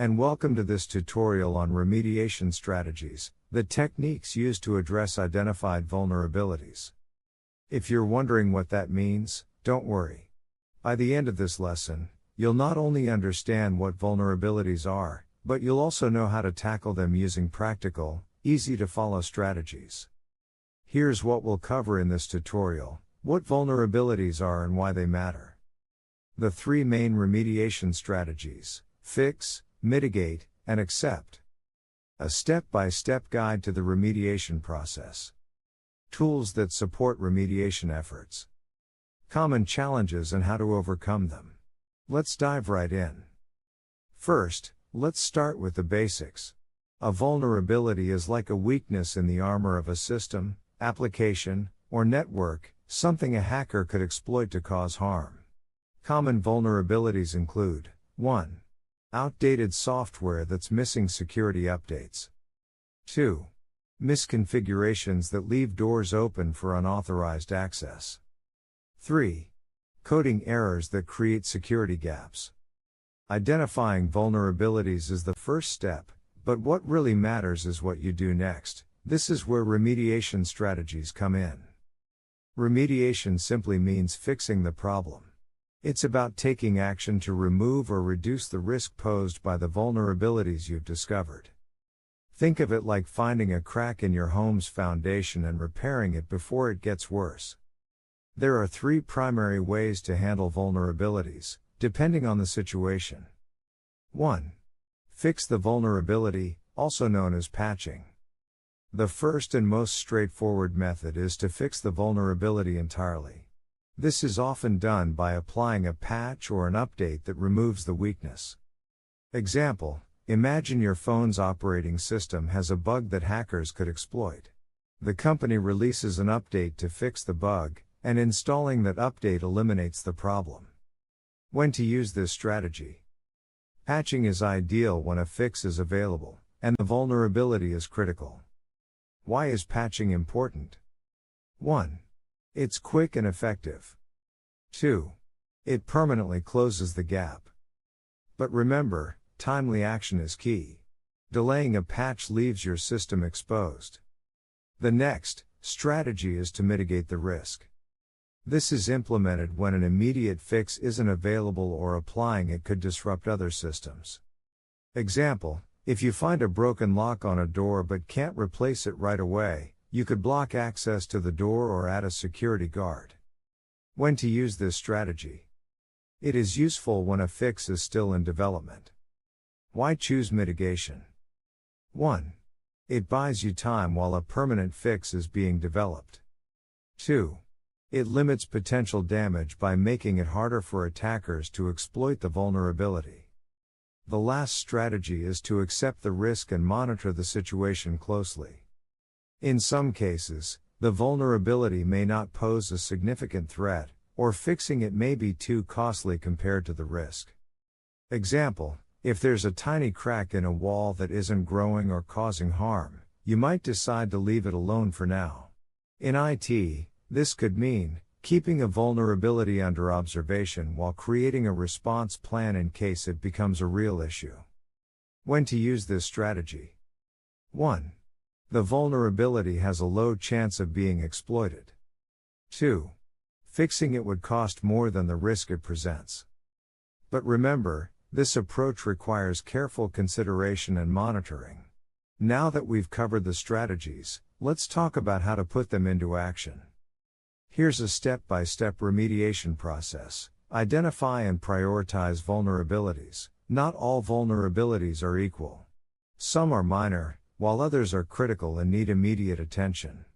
and welcome to this tutorial on remediation strategies, the techniques used to address identified vulnerabilities. If you're wondering what that means, don't worry. By the end of this lesson, you'll not only understand what vulnerabilities are, but you'll also know how to tackle them using practical, easy-to-follow strategies. Here's what we'll cover in this tutorial: what vulnerabilities are and why they matter. The three main remediation strategies: fix, mitigate, and accept. A step-by-step guide to the remediation process. Tools that support remediation efforts. Common challenges and how to overcome them. Let's dive right in. First, let's start with the basics. A vulnerability is like a weakness in the armor of a system, application, or network, something a hacker could exploit to cause harm. Common vulnerabilities include: 1. Outdated software that's missing security updates. 2. Misconfigurations that leave doors open for unauthorized access. 3. Coding errors that create security gaps. Identifying vulnerabilities is the first step, but what really matters is what you do next. This is where remediation strategies come in. Remediation simply means fixing the problem. It's about taking action to remove or reduce the risk posed by the vulnerabilities you've discovered. Think of it like finding a crack in your home's foundation and repairing it before it gets worse. There are three primary ways to handle vulnerabilities, depending on the situation. 1. Fix the vulnerability, also known as patching. The first and most straightforward method is to fix the vulnerability entirely. This is often done by applying a patch or an update that removes the weakness. Example: imagine your phone's operating system has a bug that hackers could exploit. The company releases an update to fix the bug, and installing that update eliminates the problem. When to use this strategy? Patching is ideal when a fix is available, and the vulnerability is critical. Why is patching important? 1. It's quick and effective. 2. It permanently closes the gap. But remember, timely action is key. Delaying a patch leaves your system exposed. The next strategy is to mitigate the risk. This is implemented when an immediate fix isn't available or applying it could disrupt other systems. Example: if you find a broken lock on a door but can't replace it right away, you could block access to the door or add a security guard. When to use this strategy? It is useful when a fix is still in development. Why choose mitigation? 1. It buys you time while a permanent fix is being developed. 2. It limits potential damage by making it harder for attackers to exploit the vulnerability. The last strategy is to accept the risk and monitor the situation closely. In some cases, the vulnerability may not pose a significant threat, or fixing it may be too costly compared to the risk. Example: if there's a tiny crack in a wall that isn't growing or causing harm, you might decide to leave it alone for now. In IT, this could mean keeping a vulnerability under observation while creating a response plan in case it becomes a real issue. When to use this strategy? 1. The vulnerability has a low chance of being exploited. 2. Fixing it would cost more than the risk it presents. But remember, this approach requires careful consideration and monitoring. Now that we've covered the strategies, let's talk about how to put them into action. Here's a step-by-step remediation process. Identify and prioritize vulnerabilities. Not all vulnerabilities are equal. Some are minor, while others are critical and need immediate attention.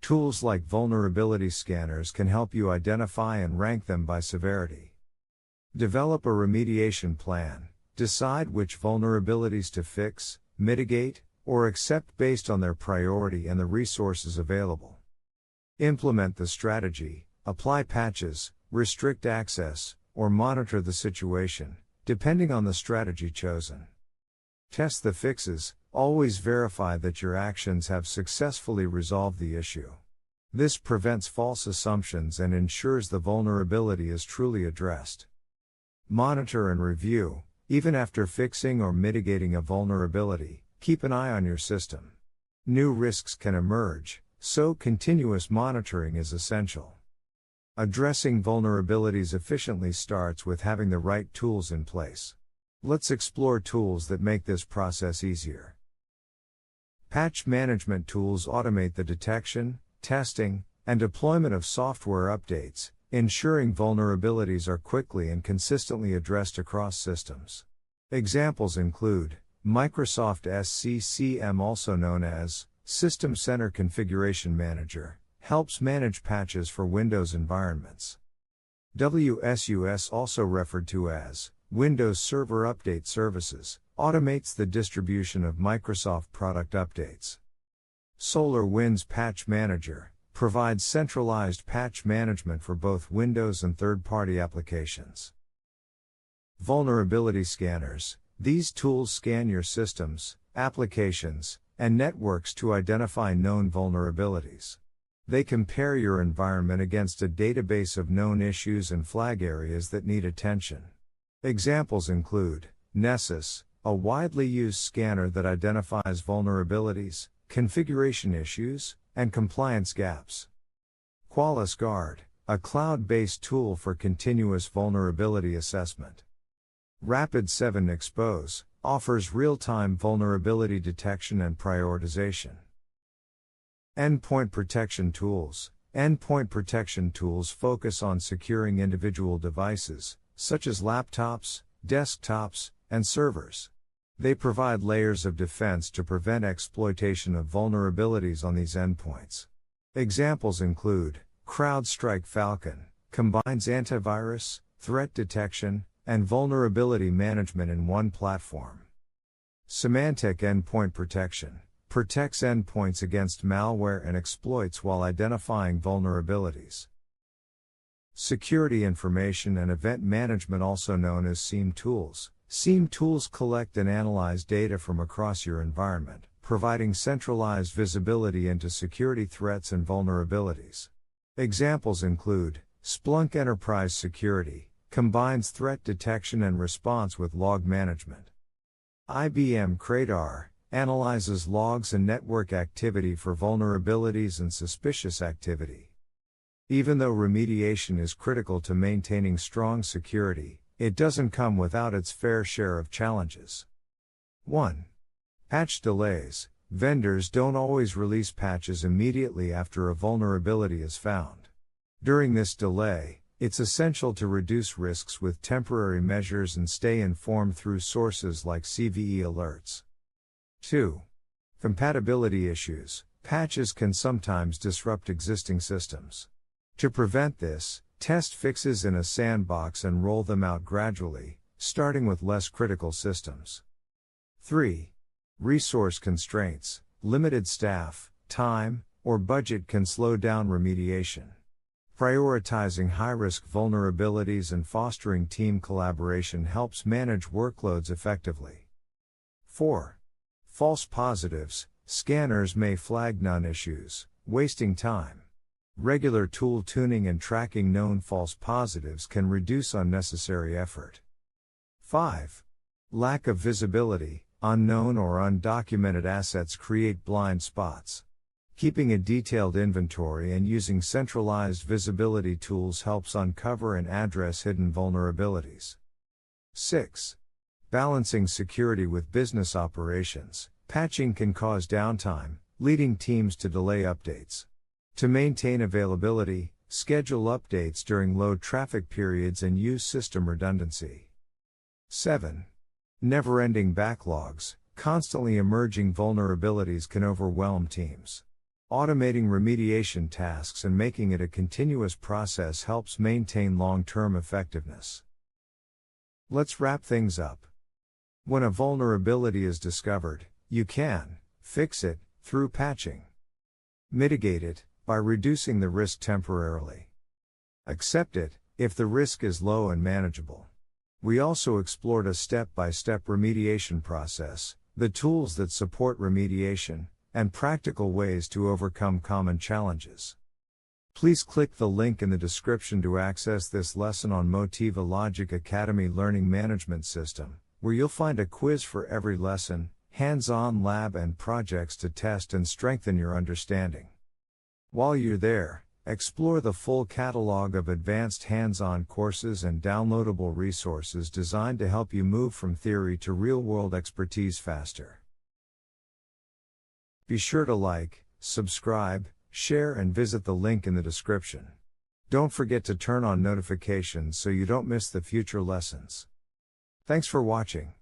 Tools like vulnerability scanners can help you identify and rank them by severity. Develop a remediation plan. Decide which vulnerabilities to fix, mitigate, or accept based on their priority and the resources available. Implement the strategy. Apply patches, restrict access, or monitor the situation, depending on the strategy chosen. Test the fixes. Always verify that your actions have successfully resolved the issue. This prevents false assumptions and ensures the vulnerability is truly addressed. Monitor and review. Even after fixing or mitigating a vulnerability, keep an eye on your system. New risks can emerge, so continuous monitoring is essential. Addressing vulnerabilities efficiently starts with having the right tools in place. Let's explore tools that make this process easier. Patch management tools automate the detection, testing, and deployment of software updates, ensuring vulnerabilities are quickly and consistently addressed across systems. Examples include Microsoft SCCM, also known as System Center Configuration Manager, helps manage patches for Windows environments. WSUS, also referred to as Windows Server Update Services, automates the distribution of Microsoft product updates. SolarWinds Patch Manager provides centralized patch management for both Windows and third-party applications. Vulnerability scanners. These tools scan your systems, applications, and networks to identify known vulnerabilities. They compare your environment against a database of known issues and flag areas that need attention. Examples include Nessus, a widely used scanner that identifies vulnerabilities, configuration issues, and compliance gaps. Qualys Guard, a cloud-based tool for continuous vulnerability assessment. Rapid7 Expose offers real-time vulnerability detection and prioritization. Endpoint protection tools. Endpoint protection tools focus on securing individual devices, such as laptops, desktops, and servers. They provide layers of defense to prevent exploitation of vulnerabilities on these endpoints. Examples include CrowdStrike Falcon, combines antivirus, threat detection, and vulnerability management in one platform. Symantec Endpoint Protection protects endpoints against malware and exploits while identifying vulnerabilities. Security Information and Event Management, also known as SIEM tools. SIEM tools collect and analyze data from across your environment, providing centralized visibility into security threats and vulnerabilities. Examples include Splunk Enterprise Security, combines threat detection and response with log management. IBM Cradar analyzes logs and network activity for vulnerabilities and suspicious activity. Even though remediation is critical to maintaining strong security, it doesn't come without its fair share of challenges. 1. Patch delays. Vendors don't always release patches immediately after a vulnerability is found. During this delay, it's essential to reduce risks with temporary measures and stay informed through sources like CVE alerts. 2. Compatibility issues. Patches can sometimes disrupt existing systems. To prevent this, test fixes in a sandbox and roll them out gradually, starting with less critical systems. 3. Resource constraints. Limited staff, time, or budget can slow down remediation. Prioritizing high-risk vulnerabilities and fostering team collaboration helps manage workloads effectively. 4. False positives. Scanners may flag known issues, wasting time. Regular tool tuning and tracking known false positives can reduce unnecessary effort. 5. Lack of visibility. Unknown or undocumented assets create blind spots. Keeping a detailed inventory and using centralized visibility tools helps uncover and address hidden vulnerabilities. 6. Balancing security with business operations. Patching can cause downtime, leading teams to delay updates. To maintain availability, schedule updates during low traffic periods and use system redundancy. 7. Never-ending backlogs. Constantly emerging vulnerabilities can overwhelm teams. Automating remediation tasks and making it a continuous process helps maintain long-term effectiveness. Let's wrap things up. When a vulnerability is discovered, you can fix it through patching. Mitigate it by reducing the risk temporarily. Accept it if the risk is low and manageable. We also explored a step-by-step remediation process, the tools that support remediation, and practical ways to overcome common challenges. Please click the link in the description to access this lesson on Motiva Logic Academy Learning Management System, where you'll find a quiz for every lesson, hands-on lab and projects to test and strengthen your understanding. While you're there, explore the full catalog of advanced hands-on courses and downloadable resources designed to help you move from theory to real-world expertise faster. Be sure to like, subscribe, share and visit the link in the description. Don't forget to turn on notifications so you don't miss the future lessons. Thanks for watching.